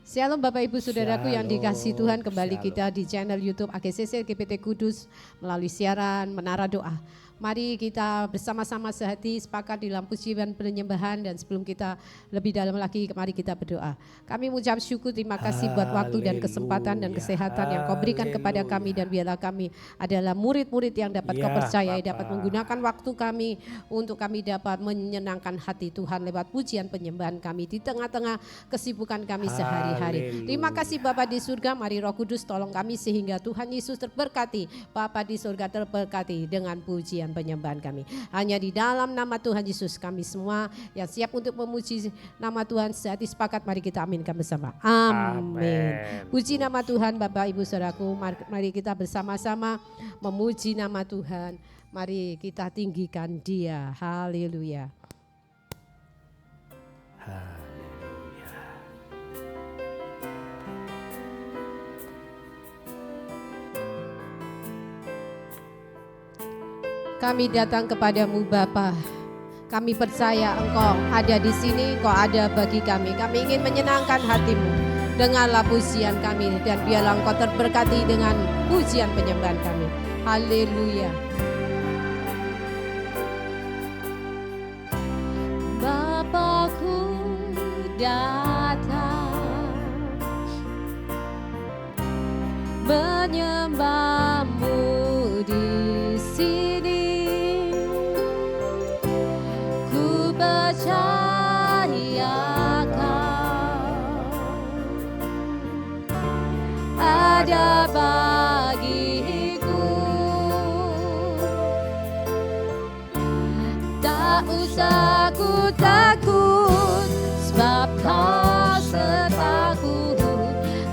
Shalom Bapak Ibu Saudaraku yang dikasihi Tuhan, kembali Shalom. kita di channel YouTube AGCC GPT Kudus melalui siaran Menara Doa. Mari kita bersama-sama sehati sepakat di dalam pujian penyembahan, dan sebelum kita lebih dalam lagi, mari kita berdoa. Kami mengucap syukur, terima kasih buat waktu dan kesempatan dan kesehatan yang Kau berikan kepada kami, dan biarlah kami adalah murid-murid yang dapat Kau percayai, dapat menggunakan waktu kami untuk kami dapat menyenangkan hati Tuhan lewat pujian penyembahan kami di tengah-tengah kesibukan kami sehari-hari. Terima kasih Bapa di surga, mari Roh Kudus tolong kami sehingga Tuhan Yesus terberkati, Bapa di surga terberkati dengan pujian penyembahan kami. Hanya di dalam nama Tuhan Yesus kami semua yang siap untuk memuji nama Tuhan sehati sepakat, mari kita aminkan bersama. Amin. Puji nama Tuhan Bapak Ibu Saudaraku, mari kita bersama-sama memuji nama Tuhan. Mari kita tinggikan Dia. Haleluya. Kami datang kepadamu Bapa. Kami percaya Engkau ada di sini, Engkau ada bagi kami. Kami ingin menyenangkan hatimu. Dengarlah pujian kami, dan biarlah Engkau terberkati dengan pujian penyembahan kami. Haleluya. Bapakku datang menyembahmu di sini. Percaya Kau ada bagiku, tak usah ku takut, sebab Kau sertaku.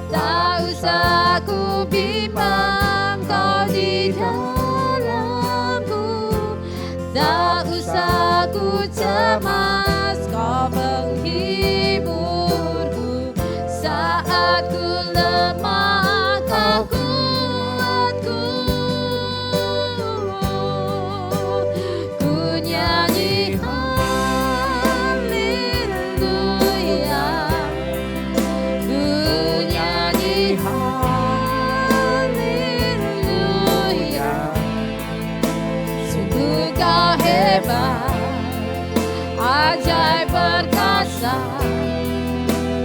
Tak usah ku bimbang, Kau di dalamku. Tak usah ku cemas, Kau menghiburku. Saat ku lemah, Kau kuatku. Ku nyanyi haleluya, ku nyanyi haleluya. Sungguh Kau hebat, ajaib perkasa,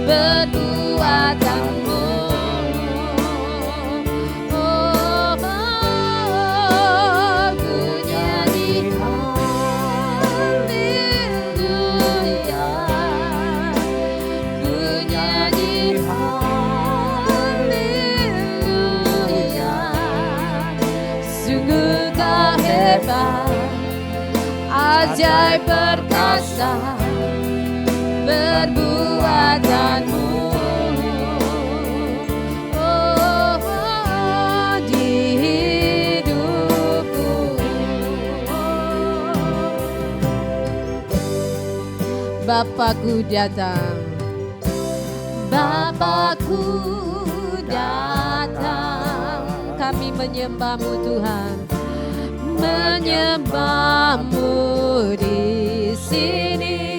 perbuatanmu. Oh, ku nyanyi haleluya, ku nyanyi haleluya. Sungguh Kau hebat, ajaib perkasa, perbuatanmu. Oh, di hidupku. Bapakku datang, Bapakku datang, kami menyembahmu Tuhan, menyembahmu di sini.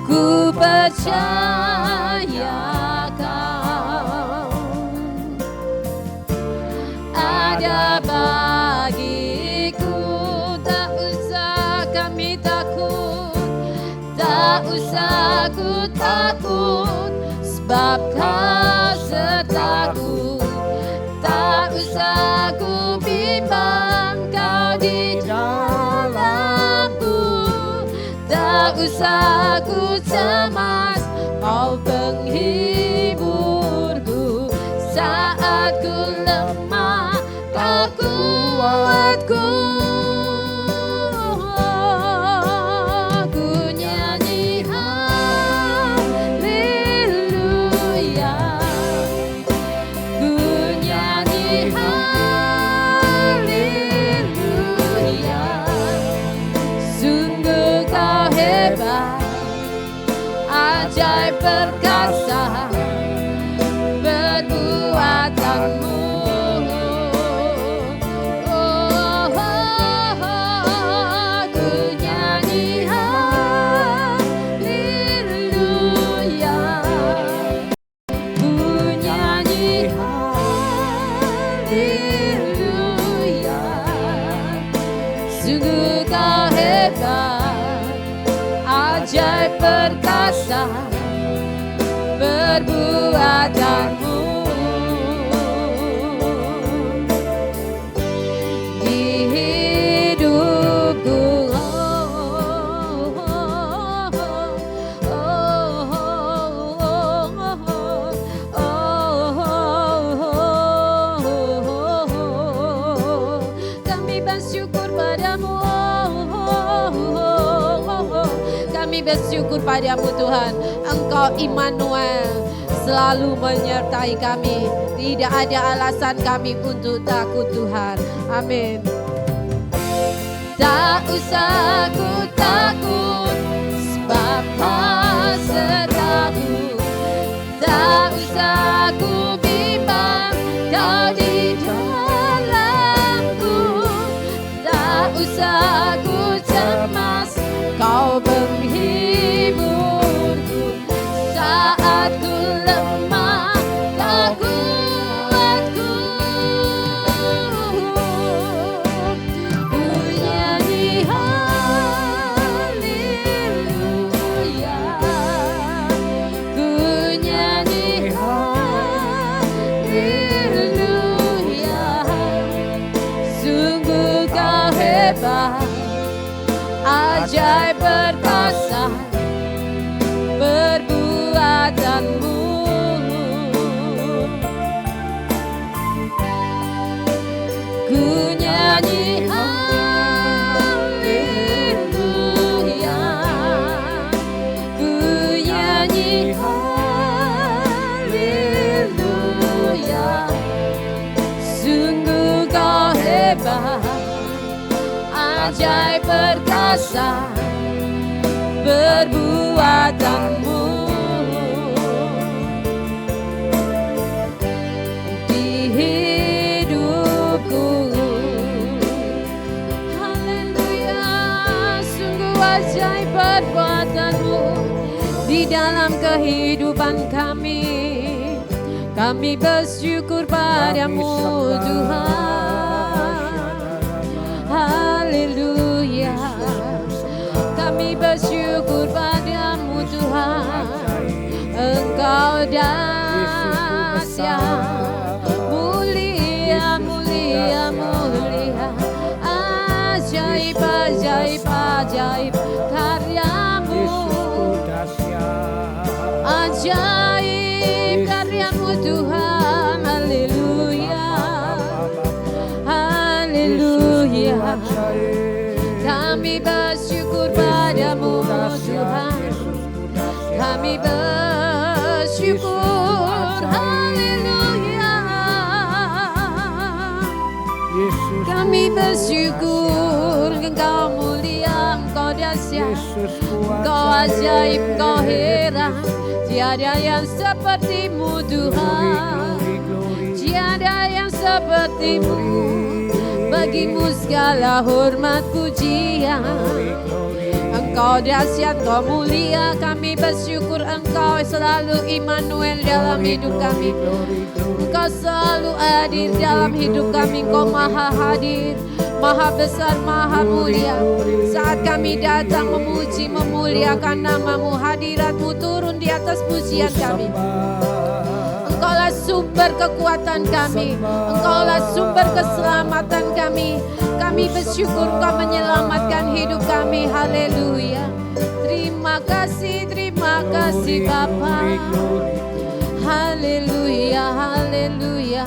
Ku percaya Kau ada bagiku. Tak usah kami takut, tak usah ku takut, sebab Kau sertaku. Tak usah ku bimbang, Kau di dalamku. Tak usah ku cemas, Kau penghiburku. Saat ku lemah, Kau kuatku. Ku nyanyi haleluya, ku nyanyi haleluya. Sungguh Kau hebat, ajaib perkasa, perbuatanmu. Oh, oh, oh, ku nyanyi haleluya. sungguh kau hebat, ajaib perkasa perbuatanmu. Di hidupku, kami bersyukur padamu, kami bersyukur padamu Tuhan. Engkau Immanuel, selalu menyertai kami. Tidak ada alasan kami untuk takut Tuhan. Amin. Tak usah ku takut, sebab Kau sertaku. Tak usah ku bimbang, Kau di dalamku. Tak usah ku cemas, Kau menghiburku. Saat ku lemah, Kau kuatku. Ku nyanyi haleluya, ku nyanyi haleluya. Sungguh Kau hebat, ajaib perkasa perbuatanmu. Ku nyanyi haleluya, ku nyanyi haleluya. Sungguh Kau hebat, ajaib perkasa perbuatanmu. Di hidupku, haleluya. Sungguh ajaib perbuatanmu di dalam kehidupan kami. Kami bersyukur padamu Tuhan. Haleluya. Kami bersyukur padamu Tuhan. Engkau dahsyat, mulia, mulia, mulia. Ajaib, ajaib, ajaib karyamu. Ajaib karyamu Tuhan. Haleluya, haleluya. Kami bersyukur padamu Tuhan. Kami bersyukur, haleluya. Kami bersyukur, Engkau mulia, Engkau dahsyat, Engkau ajaib, Engkau heran. Tiada yang sepertimu Tuhan, tiada yang sepertimu. Bagimu segala hormat pujian. Engkau dahsyat, Engkau mulia. Kami bersyukur Engkau selalu Immanuel dalam hidup kami. Engkau selalu hadir dalam hidup kami. Engkau maha hadir, maha besar, maha mulia. Saat kami datang memuji, memuliakan nama-Mu, hadirat-Mu turun di atas pujian kami. Engkaulah sumber kekuatan kami, Engkaulah sumber keselamatan kami. Kami bersyukur Engkau menyelamatkan hidup kami. Haleluya. Terima kasih Bapa. Haleluya, haleluya.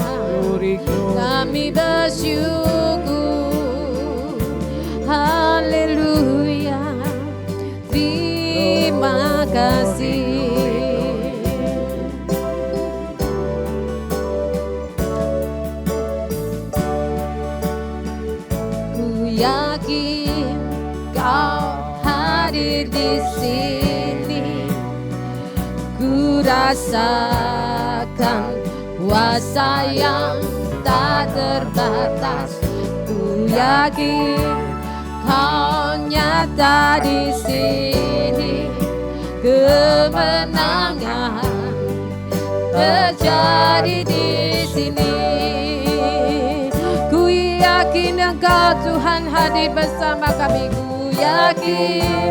Kami bersyukur. Haleluya. Terima kasih. Yakin Kau hadir di sini, ku rasakan kuasa yang tak terbatas. Ku yakin Kau nyata di sini, kemenangan terjadi di sini. Ku yakin Engkau Tuhan hadir bersama kami. Ku yakin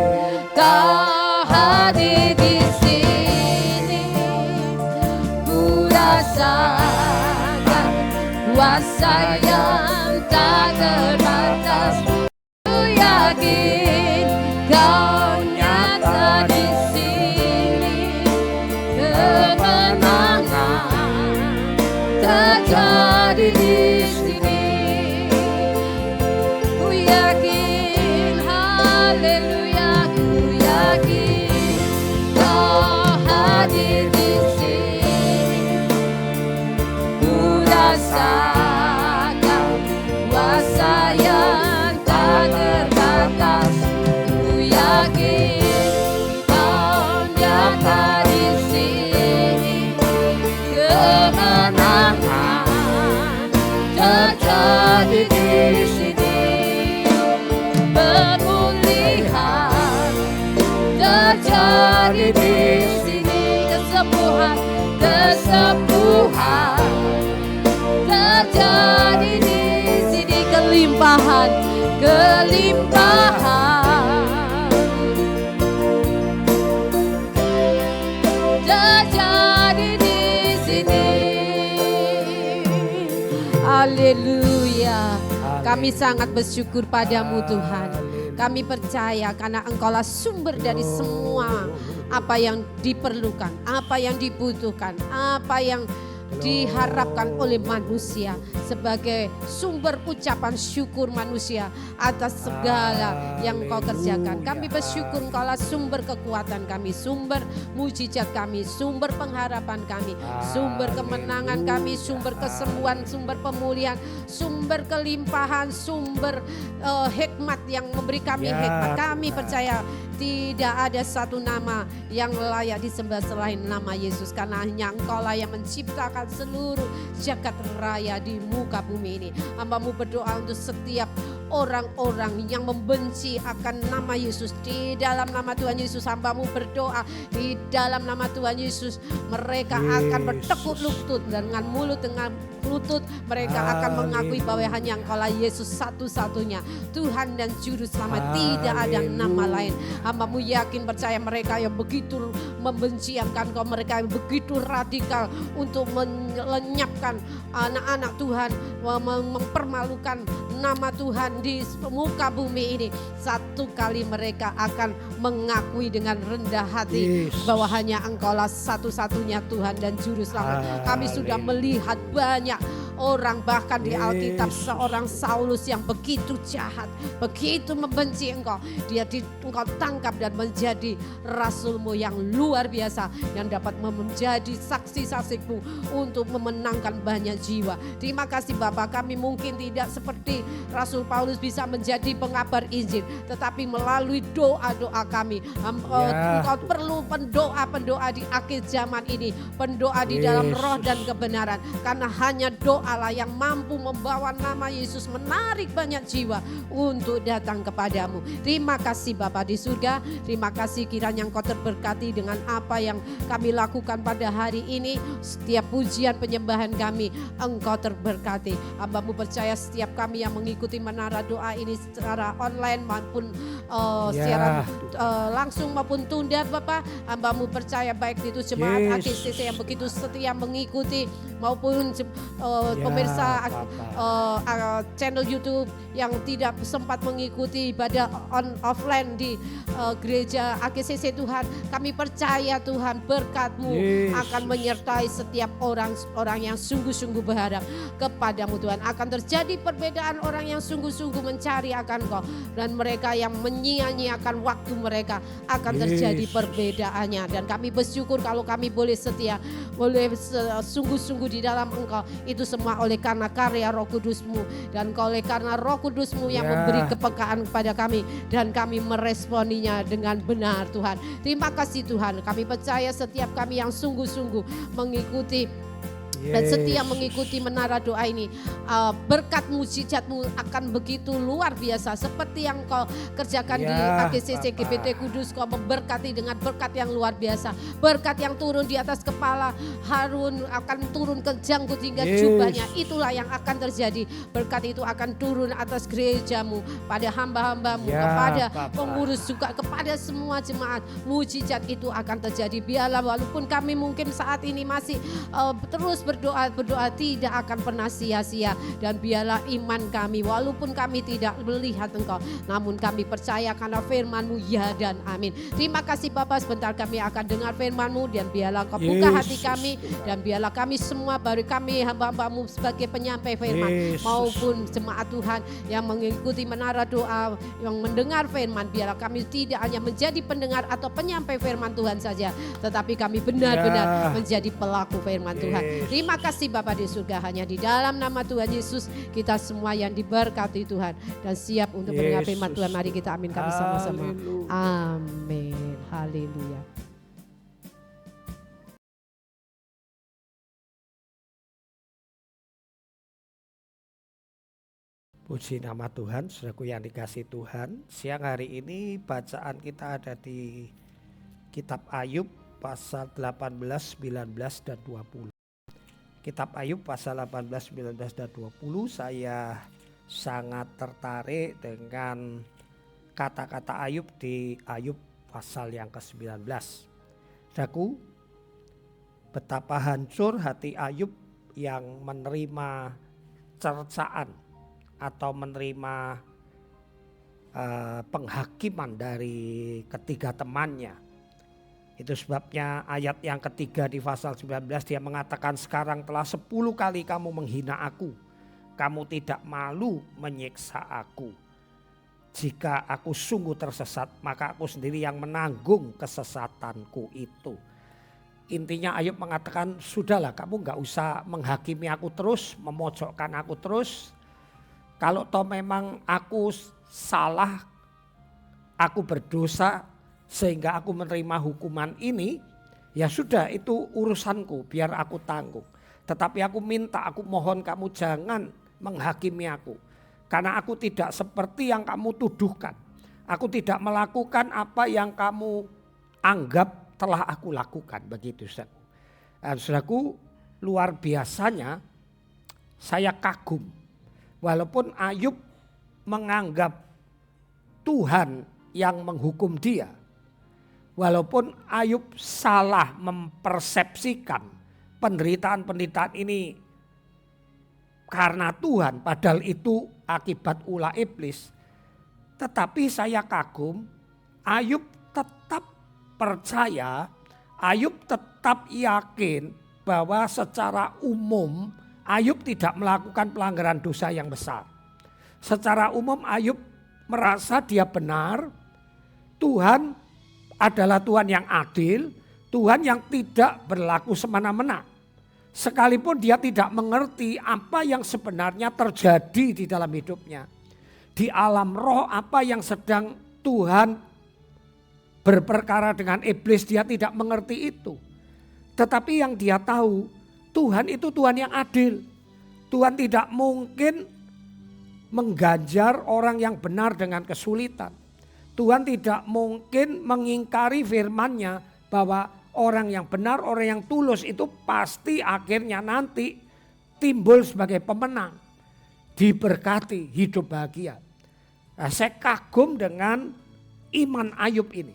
Kau hadir di sini. Ku rasakan kuasa yang tak terbatas. Ku yakin Kau nyata di sini. Kemenangan terjadi di sini. Ku yakin, haleluya, ku yakin Kau hadir di sini. Ku rasakan kuasa yang tak terbatas. Ku yakin Kau nyata di sini. Kemenangan terjadi di sini. Pemulihan terjadi di sini. Kesembuhan terjadi di sini. Kelimpahan terjadi di sini. Haleluya. Kami sangat bersyukur padamu Tuhan. Kami percaya karena Engkaulah sumber dari semua apa yang diperlukan, apa yang dibutuhkan, apa yang diharapkan oleh manusia sebagai sumber ucapan syukur manusia atas segala yang Kau kerjakan. Kami bersyukur Engkaulah sumber kekuatan kami, sumber mujizat kami, sumber pengharapan kami, sumber kemenangan kami, sumber kesembuhan, sumber pemulihan, sumber kelimpahan, sumber hikmat yang memberi kami hikmat. Kami percaya tidak ada satu nama yang layak disembah selain nama Yesus, karena hanya Engkaulah yang menciptakan seluruh jagat raya di muka bumi ini. Hamba-Mu berdoa untuk setiap orang-orang yang membenci akan nama Yesus. Di dalam nama Tuhan Yesus hamba-Mu berdoa, di dalam nama Tuhan Yesus mereka akan bertekuk lutut, dengan mulut dengan lutut mereka akan mengakui bahwa hanya Engkaulah Yesus satu-satunya Tuhan dan Juru Selamat. Tidak ada nama lain. Hamba-Mu yakin percaya mereka yang begitu membenci akan Engkau, mereka yang begitu radikal untuk melenyapkan anak-anak Tuhan, mempermalukan nama Tuhan di muka bumi ini, satu kali mereka akan mengakui dengan rendah hati bahwa hanya Engkaulah satu-satunya Tuhan dan Juru Selamat. Kami sudah melihat banyak orang, bahkan di Alkitab seorang Saulus yang begitu jahat, begitu membenci Engkau, dia Engkau tangkap dan menjadi rasul-Mu yang luar biasa, yang dapat menjadi saksi-saksi-Mu untuk memenangkan banyak jiwa. Terima kasih Bapa, kami mungkin tidak seperti Rasul Paulus bisa menjadi pengabar Injil, tetapi melalui doa-doa kami, Engkau perlu pendoa-pendoa di akhir zaman ini, pendoa di dalam roh dan kebenaran, karena hanya doalah yang mampu membawa nama Yesus menarik banyak jiwa untuk datang kepadamu. Terima kasih Bapa di surga, terima kasih kiranya Engkau terberkati dengan apa yang kami lakukan pada hari ini. Setiap pujian penyembahan kami Engkau terberkati. Hamba-Mu percaya setiap kami yang mengikuti menara doa ini secara online maupun siaran langsung maupun tunda Bapak, hamba-Mu percaya baik itu jemaat AGCC yang begitu setia mengikuti maupun pemirsa channel YouTube yang tidak sempat mengikuti ibadah offline di gereja AGCC. Tuhan, kami percaya Tuhan berkat-Mu akan menyertai setiap orang yang sungguh-sungguh berharap kepadamu Tuhan. Akan terjadi perbedaan orang yang sungguh-sungguh mencari akan Kau, dan mereka yang menyia-nyiakan waktu mereka akan terjadi perbedaannya. Dan kami bersyukur kalau kami boleh setia, boleh sungguh-sungguh di dalam Engkau. Itu semua oleh karena karya Roh Kudus-Mu, dan oleh karena Roh Kudus-Mu yang memberi kepekaan kepada kami, dan kami meresponinya dengan benar Tuhan. Terima kasih Tuhan, kami percaya setiap kami yang sungguh-sungguh mengikuti dan setia mengikuti menara doa ini, berkat mujizatmu akan begitu luar biasa seperti yang kau kerjakan di AGCC GBT Kudus. Kau memberkati dengan berkat yang luar biasa, berkat yang turun di atas kepala Harun akan turun ke janggut hingga jubahnya. Itulah yang akan terjadi. Berkat itu akan turun atas gerejamu, pada hamba-hambamu, kepada pengurus juga, kepada semua jemaat. Mujizat itu akan terjadi. Biarlah walaupun kami mungkin saat ini masih terus berdoa tidak akan pernah sia-sia, dan biarlah iman kami walaupun kami tidak melihat Engkau, namun kami percaya karena firman-Mu ya dan amin. Terima kasih Bapa, sebentar kami akan dengar firman-Mu, dan biarlah Engkau buka hati kami, dan biarlah kami semua, baru kami hamba-hamba-Mu sebagai penyampai firman maupun jemaat Tuhan yang mengikuti menara doa, yang mendengar firman, biarlah kami tidak hanya menjadi pendengar atau penyampai firman Tuhan saja, tetapi kami benar-benar menjadi pelaku firman Tuhan. Terima kasih Bapa di surga, hanya di dalam nama Tuhan Yesus kita semua yang diberkati Tuhan dan siap untuk mendengar firman Tuhan. Mari kita aminkan bersama-sama. Amin. Haleluya. Puji nama Tuhan, saudaraku yang dikasihi Tuhan. Siang hari ini bacaan kita ada di kitab Ayub pasal 18, 19 dan 20. Kitab Ayub pasal 18, 19 dan 20, saya sangat tertarik dengan kata-kata Ayub di Ayub pasal yang ke-19. Saudaraku, betapa hancur hati Ayub yang menerima cercaan atau menerima penghakiman dari ketiga temannya. Itu sebabnya ayat yang ketiga di pasal 19 dia mengatakan, sekarang telah 10 kali kamu menghina aku. Kamu tidak malu menyiksa aku. Jika aku sungguh tersesat, maka aku sendiri yang menanggung kesesatanku itu. Intinya Ayub mengatakan, sudahlah kamu gak usah menghakimi aku terus, memojokkan aku terus. Kalau toh memang aku salah, aku berdosa, sehingga aku menerima hukuman ini, ya sudah itu urusanku, biar aku tanggung. Tetapi aku minta, aku mohon kamu jangan menghakimi aku. Karena aku tidak seperti yang kamu tuduhkan. Aku tidak melakukan apa yang kamu anggap telah aku lakukan. Begitu saudaraku. Dan saudaraku, luar biasanya saya kagum. Walaupun Ayub menganggap Tuhan yang menghukum dia. Walaupun Ayub salah mempersepsikan penderitaan-penderitaan ini karena Tuhan, padahal itu akibat ulah iblis. Tetapi saya kagum, Ayub tetap percaya, Ayub tetap yakin bahwa secara umum Ayub tidak melakukan pelanggaran dosa yang besar. Secara umum Ayub merasa dia benar, Tuhan adalah Tuhan yang adil, Tuhan yang tidak berlaku semena-mena. Sekalipun dia tidak mengerti apa yang sebenarnya terjadi di dalam hidupnya. Di alam roh apa yang sedang Tuhan berperkara dengan iblis, dia tidak mengerti itu. Tetapi yang dia tahu, Tuhan itu Tuhan yang adil. Tuhan tidak mungkin mengganjar orang yang benar dengan kesulitan. Tuhan tidak mungkin mengingkari firman-Nya bahwa orang yang benar, orang yang tulus itu pasti akhirnya nanti timbul sebagai pemenang. Diberkati, hidup bahagia. Nah, saya kagum dengan iman Ayub ini.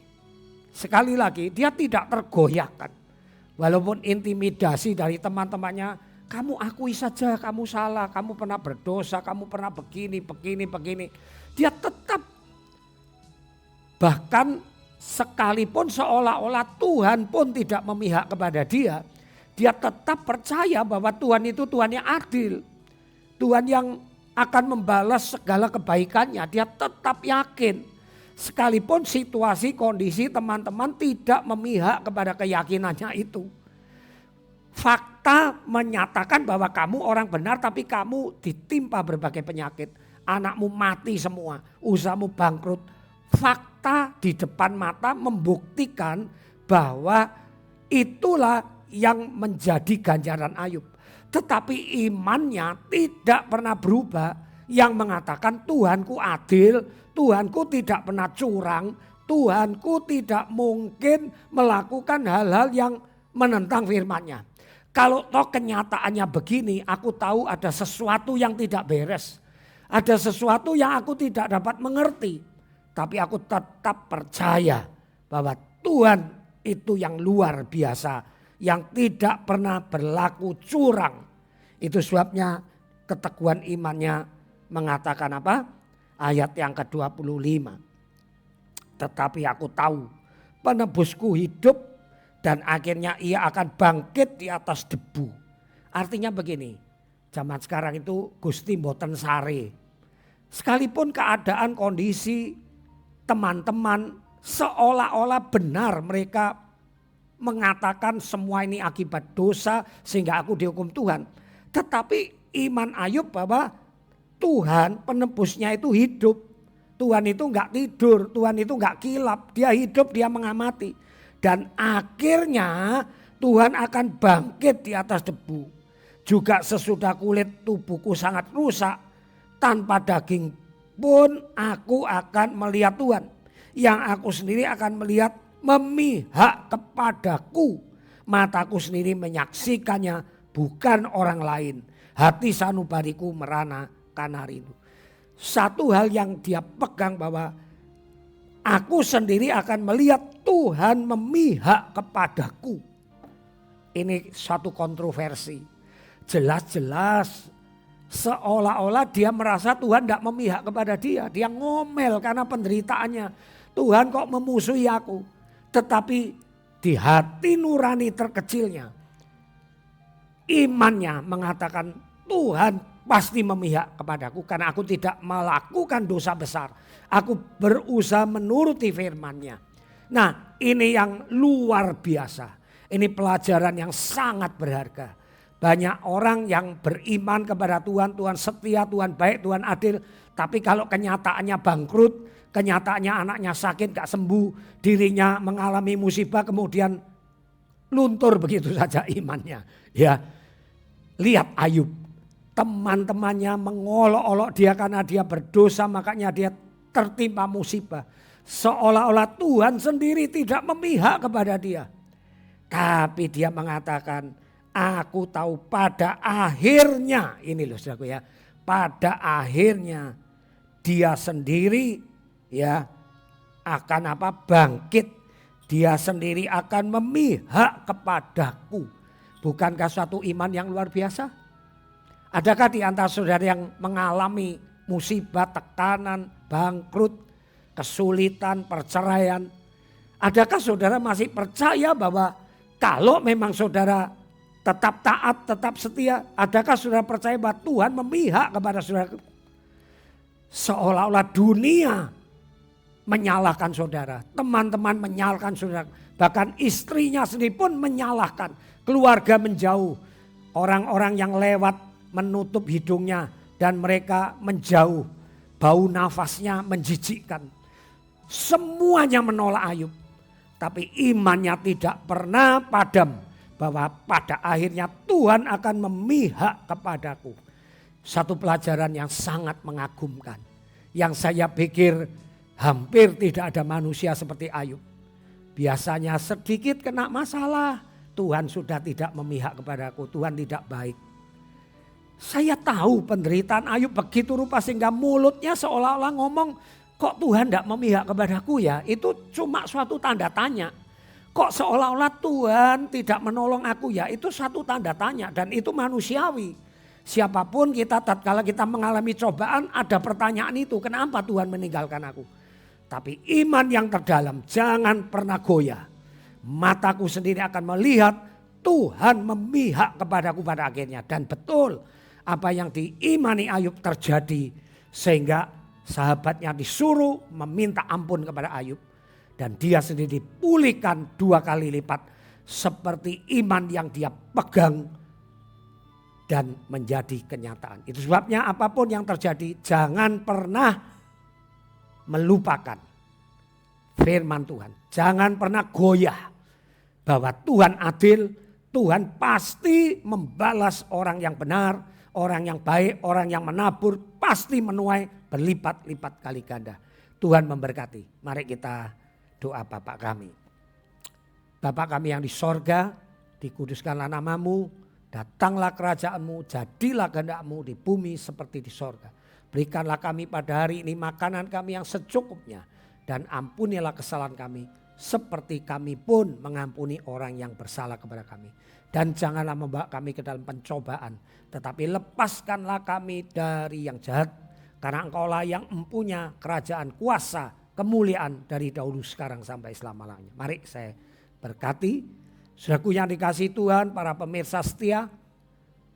Sekali lagi dia tidak tergoyahkan. Walaupun intimidasi dari teman-temannya, kamu akui saja kamu salah, kamu pernah berdosa, kamu pernah begini. Dia tetap, bahkan sekalipun seolah-olah Tuhan pun tidak memihak kepada dia, dia tetap percaya bahwa Tuhan itu Tuhan yang adil. Tuhan yang akan membalas segala kebaikannya, dia tetap yakin. Sekalipun situasi, kondisi teman-teman tidak memihak kepada keyakinannya itu. Fakta menyatakan bahwa kamu orang benar tapi kamu ditimpa berbagai penyakit. Anakmu mati semua, usahamu bangkrut. Fakta di depan mata membuktikan bahwa itulah yang menjadi ganjaran Ayub. Tetapi imannya tidak pernah berubah. Yang mengatakan Tuhanku adil, Tuhanku tidak pernah curang, Tuhanku tidak mungkin melakukan hal-hal yang menentang firman-Nya. Kalau toh kenyataannya begini, aku tahu ada sesuatu yang tidak beres. Ada sesuatu yang aku tidak dapat mengerti. Tapi aku tetap percaya bahwa Tuhan itu yang luar biasa. Yang tidak pernah berlaku curang. Itu sebabnya keteguhan imannya mengatakan apa? Ayat yang ke-25. Tetapi aku tahu penebusku hidup dan akhirnya ia akan bangkit di atas debu. Artinya begini, zaman sekarang itu Gusti mboten sare. Sekalipun keadaan kondisi teman-teman seolah-olah benar mereka mengatakan semua ini akibat dosa sehingga aku dihukum Tuhan. Tetapi iman Ayub bahwa Tuhan penebusnya itu hidup. Tuhan itu enggak tidur, Tuhan itu enggak kilap. Dia hidup, dia mengamati. Dan akhirnya Tuhan akan bangkit di atas debu. Juga sesudah kulit tubuhku sangat rusak, tanpa daging pun aku akan melihat Tuhan. Yang aku sendiri akan melihat memihak kepadaku. Mataku sendiri menyaksikannya, bukan orang lain. Hati sanubariku merana karena rindu. Satu hal yang dia pegang bahwa aku sendiri akan melihat Tuhan memihak kepadaku. Ini satu kontroversi. Jelas-jelas seolah-olah dia merasa Tuhan tidak memihak kepada dia. Dia ngomel karena penderitaannya. Tuhan kok memusuhi aku. Tetapi di hati nurani terkecilnya, imannya mengatakan Tuhan pasti memihak kepadaku karena aku tidak melakukan dosa besar. Aku berusaha menuruti firman-Nya. Nah, ini yang luar biasa. Ini pelajaran yang sangat berharga. Banyak orang yang beriman kepada Tuhan, Tuhan setia, Tuhan baik, Tuhan adil. Tapi kalau kenyataannya bangkrut, kenyataannya anaknya sakit gak sembuh, dirinya mengalami musibah kemudian luntur begitu saja imannya. Ya, lihat Ayub. Teman-temannya mengolok-olok dia karena dia berdosa, makanya dia tertimpa musibah. Seolah-olah Tuhan sendiri tidak memihak kepada dia. Tapi dia mengatakan, aku tahu pada akhirnya, ini loh saudaraku ya, pada akhirnya dia sendiri ya akan apa? Bangkit. Dia sendiri akan memihak kepadaku. Bukankah suatu iman yang luar biasa? Adakah di antara saudara yang mengalami musibah, tekanan, bangkrut, kesulitan, perceraian? Adakah saudara masih percaya bahwa kalau memang saudara tetap taat, tetap setia, adakah saudara percaya bahwa Tuhan memihak kepada saudara? Seolah-olah dunia menyalahkan saudara, teman-teman menyalahkan saudara, bahkan istrinya sendiri pun menyalahkan, keluarga menjauh, orang-orang yang lewat menutup hidungnya dan mereka menjauh. Bau nafasnya menjijikkan. Semuanya menolak Ayub. Tapi imannya tidak pernah padam. Bahwa pada akhirnya Tuhan akan memihak kepadaku. Satu pelajaran yang sangat mengagumkan. Yang saya pikir hampir tidak ada manusia seperti Ayub. Biasanya sedikit kena masalah. Tuhan sudah tidak memihak kepadaku. Tuhan tidak baik. Saya tahu penderitaan Ayub begitu rupa sehingga mulutnya seolah-olah ngomong, kok Tuhan tidak memihak kepadaku ya? Itu cuma suatu tanda tanya. Kok seolah-olah Tuhan tidak menolong aku ya? Itu satu tanda tanya dan itu manusiawi. Siapapun kita tatkala kita mengalami cobaan ada pertanyaan itu, kenapa Tuhan meninggalkan aku? Tapi iman yang terdalam jangan pernah goyah. Mataku sendiri akan melihat Tuhan memihak kepadaku pada akhirnya. Dan betul apa yang diimani Ayub terjadi sehingga sahabatnya disuruh meminta ampun kepada Ayub. Dan dia sendiri dipulihkan 2 kali lipat seperti iman yang dia pegang dan menjadi kenyataan. Itu sebabnya apapun yang terjadi jangan pernah melupakan firman Tuhan. Jangan pernah goyah bahwa Tuhan adil, Tuhan pasti membalas orang yang benar, orang yang baik, orang yang menabur pasti menuai berlipat-lipat kali ganda. Tuhan memberkati. Mari kita doa Bapa kami. Bapa kami yang di sorga, dikuduskanlah namamu, datanglah kerajaanmu, jadilah kehendak-mu di bumi seperti di sorga. Berikanlah kami pada hari ini makanan kami yang secukupnya, dan ampunilah kesalahan kami seperti kami pun mengampuni orang yang bersalah kepada kami. Dan janganlah membawa kami ke dalam pencobaan, tetapi lepaskanlah kami dari yang jahat, karena Engkaulah yang mempunyai kerajaan, kuasa, kemuliaan dari dahulu sekarang sampai selama-lamanya. Mari saya berkati saudaraku yang dikasihi Tuhan, para pemirsa setia,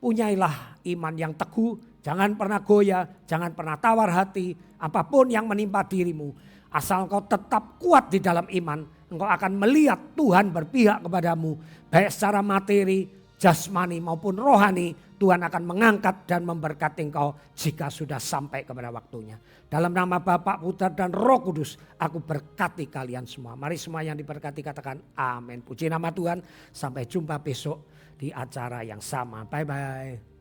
punyailah iman yang teguh, jangan pernah goyah, jangan pernah tawar hati, apapun yang menimpa dirimu. Asal engkau tetap kuat di dalam iman, engkau akan melihat Tuhan berpihak kepadamu, baik secara materi, jasmani maupun rohani. Tuhan akan mengangkat dan memberkati engkau jika sudah sampai kepada waktunya. Dalam nama Bapa, Putra dan Roh Kudus, aku berkati kalian semua. Mari semua yang diberkati katakan amin. Puji nama Tuhan, sampai jumpa besok di acara yang sama. Bye-bye.